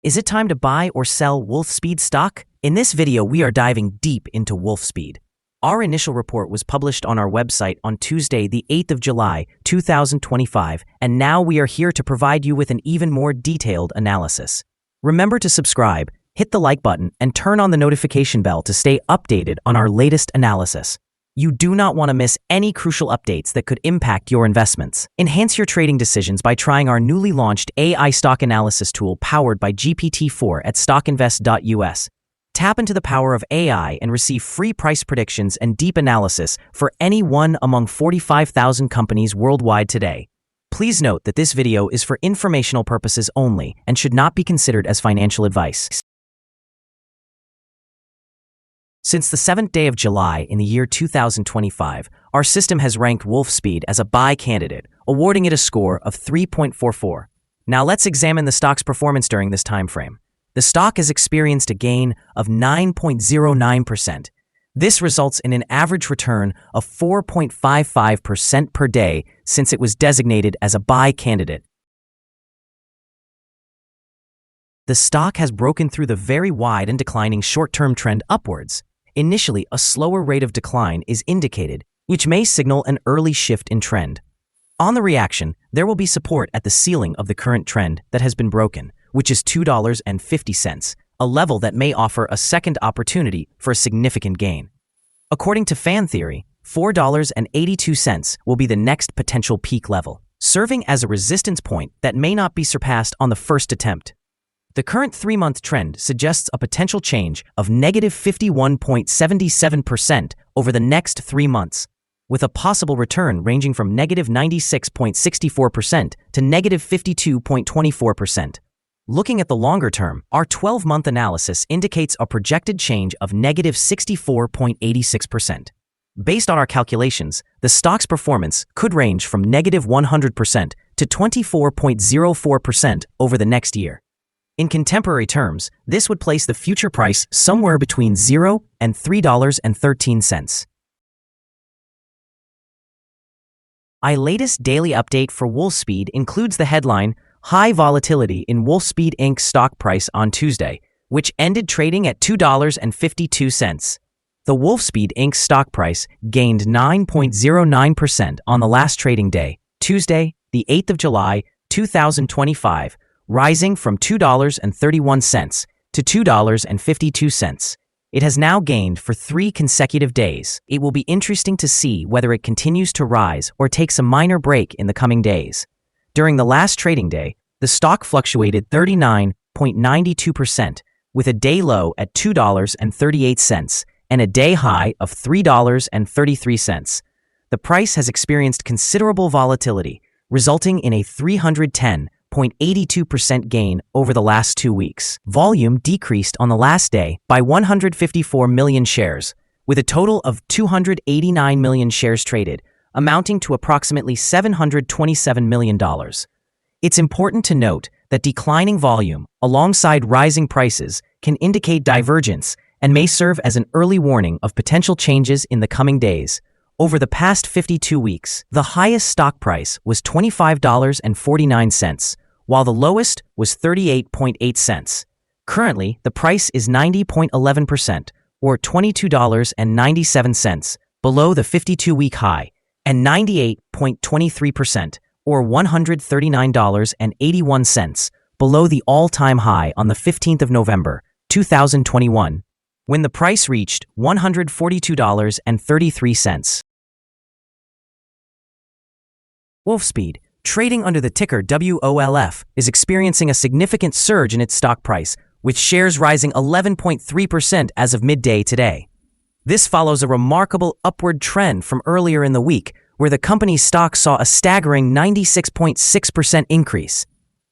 Is it time to buy or sell Wolfspeed stock? In this video, we are diving deep into Wolfspeed. Our initial report was published on our website on Tuesday, the 8th of July, 2025, and now we are here to provide you with an even more detailed analysis. Remember to subscribe, hit the like button, and turn on the notification bell to stay updated on our latest analysis. You do not want to miss any crucial updates that could impact your investments. Enhance your trading decisions by trying our newly launched AI stock analysis tool powered by GPT-4 at StockInvest.us. Tap into the power of AI and receive free price predictions and deep analysis for any one among 45,000 companies worldwide today. Please note that this video is for informational purposes only and should not be considered as financial advice. Since the 7th day of July in the year 2025, our system has ranked Wolfspeed as a buy candidate, awarding it a score of 3.44. Now let's examine the stock's performance during this time frame. The stock has experienced a gain of 9.09%. This results in an average return of 4.55% per day since it was designated as a buy candidate. The stock has broken through the very wide and declining short-term trend upwards. Initially, a slower rate of decline is indicated, which may signal an early shift in trend. On the reaction, there will be support at the ceiling of the current trend that has been broken, which is $2.50, a level that may offer a second opportunity for a significant gain. According to fan theory, $4.82 will be the next potential peak level, serving as a resistance point that may not be surpassed on the first attempt. The current 3-month trend suggests a potential change of negative 51.77% over the next 3 months, with a possible return ranging from negative 96.64% to negative 52.24%. Looking at the longer term, our 12-month analysis indicates a projected change of negative 64.86%. Based on our calculations, the stock's performance could range from negative 100% to 24.04% over the next year. In contemporary terms, this would place the future price somewhere between $0 and $3.13. Our latest daily update for Wolfspeed includes the headline, High Volatility in Wolfspeed Inc. Stock Price on Tuesday, which ended trading at $2.52. The Wolfspeed Inc. stock price gained 9.09% on the last trading day, Tuesday, the 8th of July, 2025, rising from $2.31 to $2.52. It has now gained for 3 consecutive days. It will be interesting to see whether it continues to rise or takes a minor break in the coming days. During the last trading day, the stock fluctuated 39.92%, with a day low at $2.38 and a day high of $3.33. The price has experienced considerable volatility, resulting in a 310.82% gain over the last 2 weeks. Volume decreased on the last day by 154 million shares, with a total of 289 million shares traded, amounting to approximately $727 million. It's important to note that declining volume, alongside rising prices, can indicate divergence and may serve as an early warning of potential changes in the coming days. Over the past 52 weeks, the highest stock price was $25.49, while the lowest was 38.8 cents. Currently, the price is 90.11%, or $22.97, below the 52-week high, and 98.23%, or $139.81, below the all-time high on the 15th of November, 2021, when the price reached $142.33. Wolfspeed, trading under the ticker WOLF, is experiencing a significant surge in its stock price, with shares rising 11.3% as of midday today. This follows a remarkable upward trend from earlier in the week, where the company's stock saw a staggering 96.6% increase.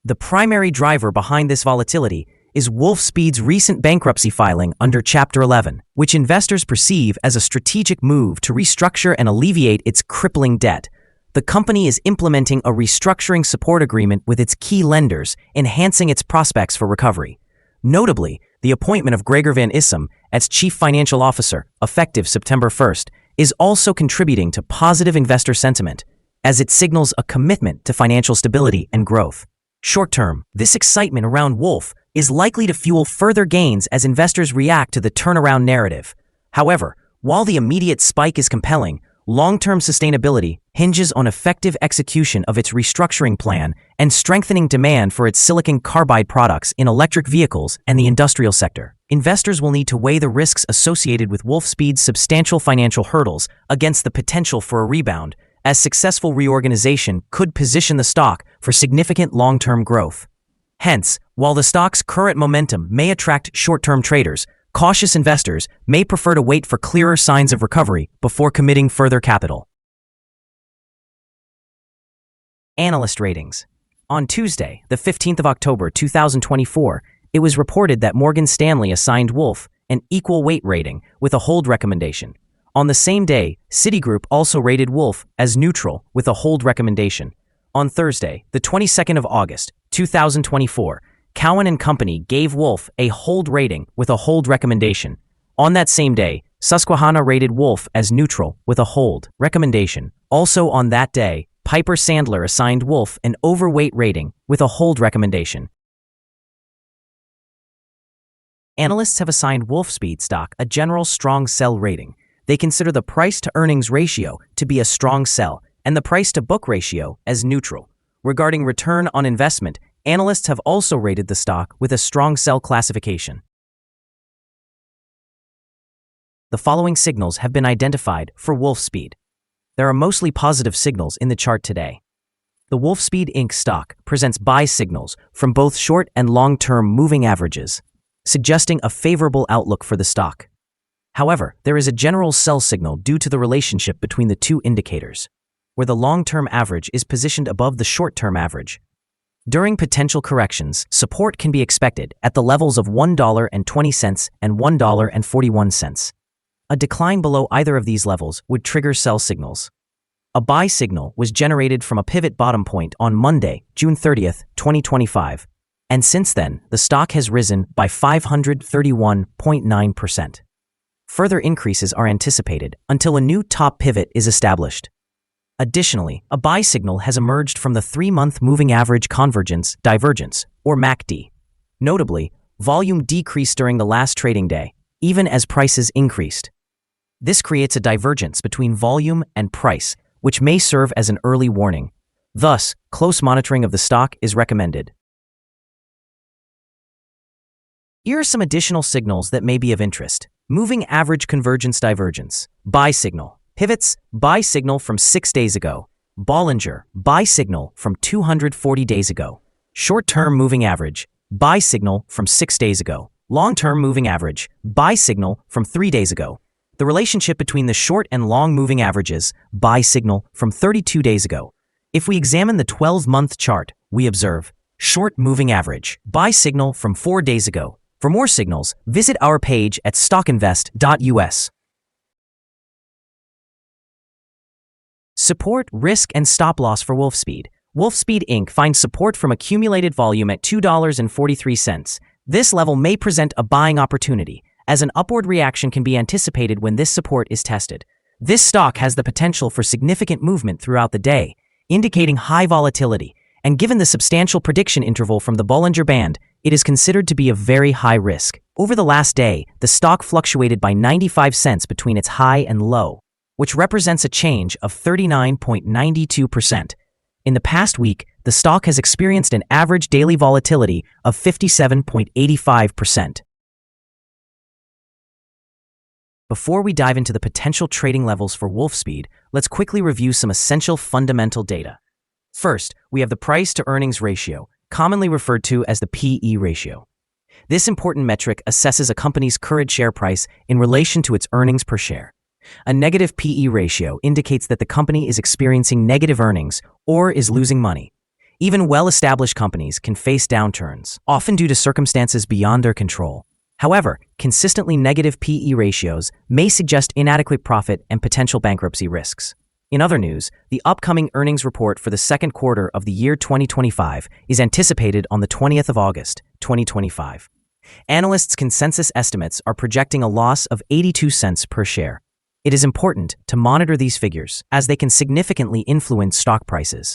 The primary driver behind this volatility is Wolfspeed's recent bankruptcy filing under Chapter 11, which investors perceive as a strategic move to restructure and alleviate its crippling debt. The company is implementing a restructuring support agreement with its key lenders, enhancing its prospects for recovery. Notably, the appointment of Gregor van Issum as Chief Financial Officer, effective September 1st, is also contributing to positive investor sentiment, as it signals a commitment to financial stability and growth. Short term, this excitement around Wolf is likely to fuel further gains as investors react to the turnaround narrative. However, while the immediate spike is compelling, long-term sustainability hinges on effective execution of its restructuring plan and strengthening demand for its silicon carbide products in electric vehicles and the industrial sector. Investors will need to weigh the risks associated with Wolfspeed's substantial financial hurdles against the potential for a rebound, as successful reorganization could position the stock for significant long-term growth. Hence, while the stock's current momentum may attract short-term traders, cautious investors may prefer to wait for clearer signs of recovery before committing further capital. Analyst ratings. On Tuesday, the 15th of October 2024, it was reported that Morgan Stanley assigned Wolf an equal weight rating with a hold recommendation. On the same day, Citigroup also rated Wolf as neutral with a hold recommendation. On Thursday, the 22nd of August 2024, Cowen & Company gave Wolf a hold rating with a hold recommendation. On that same day, Susquehanna rated Wolf as neutral with a hold recommendation. Also on that day, Piper Sandler assigned Wolf an overweight rating with a hold recommendation. Analysts have assigned Wolfspeed stock a general strong sell rating. They consider the price-to-earnings ratio to be a strong sell and the price-to-book ratio as neutral. Regarding return on investment, analysts have also rated the stock with a strong sell classification. The following signals have been identified for Wolfspeed. There are mostly positive signals in the chart today. The Wolfspeed Inc. stock presents buy signals from both short and long-term moving averages, suggesting a favorable outlook for the stock. However, there is a general sell signal due to the relationship between the two indicators, where the long-term average is positioned above the short-term average. During potential corrections, support can be expected at the levels of $1.20 and $1.41. A decline below either of these levels would trigger sell signals. A buy signal was generated from a pivot bottom point on Monday, June 30th, 2025, and since then, the stock has risen by 531.9%. Further increases are anticipated until a new top pivot is established. Additionally, a buy signal has emerged from the 3-month moving average convergence divergence, or MACD. Notably, volume decreased during the last trading day, even as prices increased. This creates a divergence between volume and price, which may serve as an early warning. Thus, close monitoring of the stock is recommended. Here are some additional signals that may be of interest. Moving average convergence divergence, buy signal. Pivots, buy signal from 6 days ago. Bollinger, buy signal from 240 days ago. Short-term moving average, buy signal from 6 days ago. Long-term moving average, buy signal from 3 days ago. The relationship between the short and long moving averages, buy signal from 32 days ago. If we examine the 12-month chart, we observe short moving average, buy signal from 4 days ago. For more signals, visit our page at StockInvest.us. Support, risk, and stop loss for Wolfspeed. Wolfspeed Inc. finds support from accumulated volume at $2.43. This level may present a buying opportunity, as an upward reaction can be anticipated when this support is tested. This stock has the potential for significant movement throughout the day, indicating high volatility, and given the substantial prediction interval from the Bollinger Band, it is considered to be of very high risk. Over the last day, the stock fluctuated by 95 cents between its high and low, which represents a change of 39.92%. In the past week, the stock has experienced an average daily volatility of 57.85%. Before we dive into the potential trading levels for Wolfspeed, let's quickly review some essential fundamental data. First, we have the price-to-earnings ratio, commonly referred to as the PE ratio. This important metric assesses a company's current share price in relation to its earnings per share. A negative PE ratio indicates that the company is experiencing negative earnings or is losing money. Even well-established companies can face downturns, often due to circumstances beyond their control. However, consistently negative PE ratios may suggest inadequate profit and potential bankruptcy risks. In other news, the upcoming earnings report for the second quarter of the year 2025 is anticipated on the 20th of August, 2025. Analysts' consensus estimates are projecting a loss of 82 cents per share. It is important to monitor these figures, as they can significantly influence stock prices.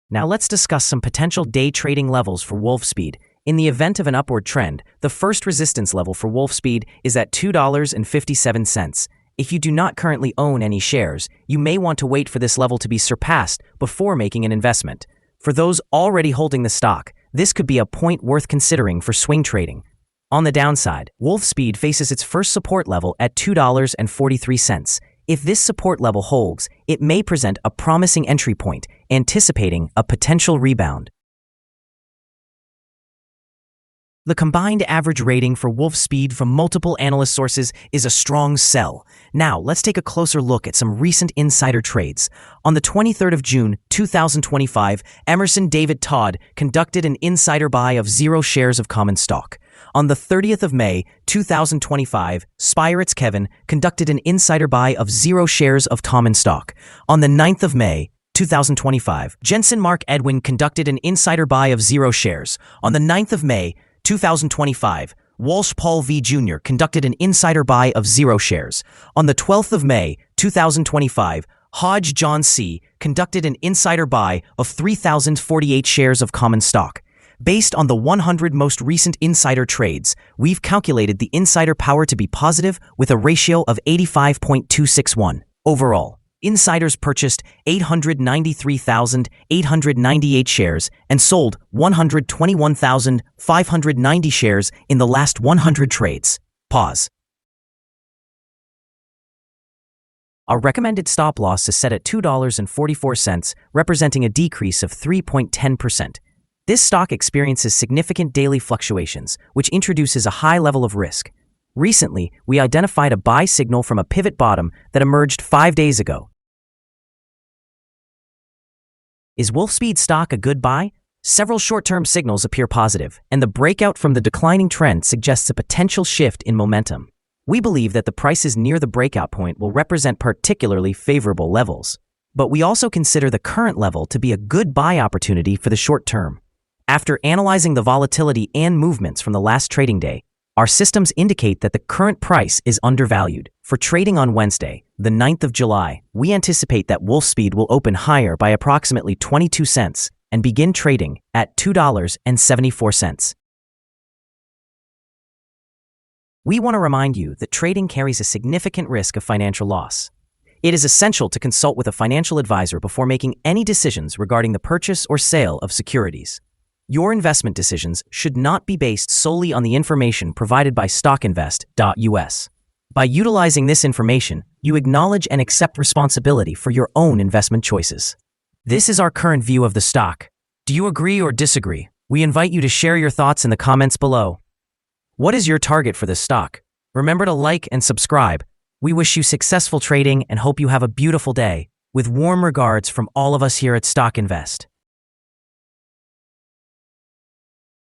Now let's discuss some potential day trading levels for Wolfspeed. In the event of an upward trend, the first resistance level for Wolfspeed is at $2.57. If you do not currently own any shares, you may want to wait for this level to be surpassed before making an investment. For those already holding the stock, this could be a point worth considering for swing trading. On the downside, Wolfspeed faces its first support level at $2.43. If this support level holds, it may present a promising entry point, anticipating a potential rebound. The combined average rating for Wolfspeed from multiple analyst sources is a strong sell. Now, let's take a closer look at some recent insider trades. On the 23rd of June, 2025, Emerson David Todd conducted an insider buy of 0 shares of common stock. On the 30th of May, 2025, Spirit's Kevin conducted an insider buy of 0 shares of common stock. On the 9th of May, 2025, Jensen Mark Edwin conducted an insider buy of 0 shares. On the 9th of May, 2025, Walsh Paul V. Jr. conducted an insider buy of 0 shares. On the 12th of May, 2025, Hodge John C. conducted an insider buy of 3,048 shares of common stock. Based on the 100 most recent insider trades, we've calculated the insider power to be positive with a ratio of 85.261. Overall, insiders purchased 893,898 shares and sold 121,590 shares in the last 100 trades. Pause. Our recommended stop loss is set at $2.44, representing a decrease of 3.10%. This stock experiences significant daily fluctuations, which introduces a high level of risk. Recently, we identified a buy signal from a pivot bottom that emerged 5 days ago. Is Wolfspeed stock a good buy? Several short-term signals appear positive, and the breakout from the declining trend suggests a potential shift in momentum. We believe that the prices near the breakout point will represent particularly favorable levels, but we also consider the current level to be a good buy opportunity for the short term. After analyzing the volatility and movements from the last trading day, our systems indicate that the current price is undervalued. For trading on Wednesday, the 9th of July, we anticipate that Wolfspeed will open higher by approximately 22 cents and begin trading at $2.74. We want to remind you that trading carries a significant risk of financial loss. It is essential to consult with a financial advisor before making any decisions regarding the purchase or sale of securities. Your investment decisions should not be based solely on the information provided by StockInvest.us. By utilizing this information, you acknowledge and accept responsibility for your own investment choices. This is our current view of the stock. Do you agree or disagree? We invite you to share your thoughts in the comments below. What is your target for this stock? Remember to like and subscribe. We wish you successful trading and hope you have a beautiful day. With warm regards from all of us here at StockInvest.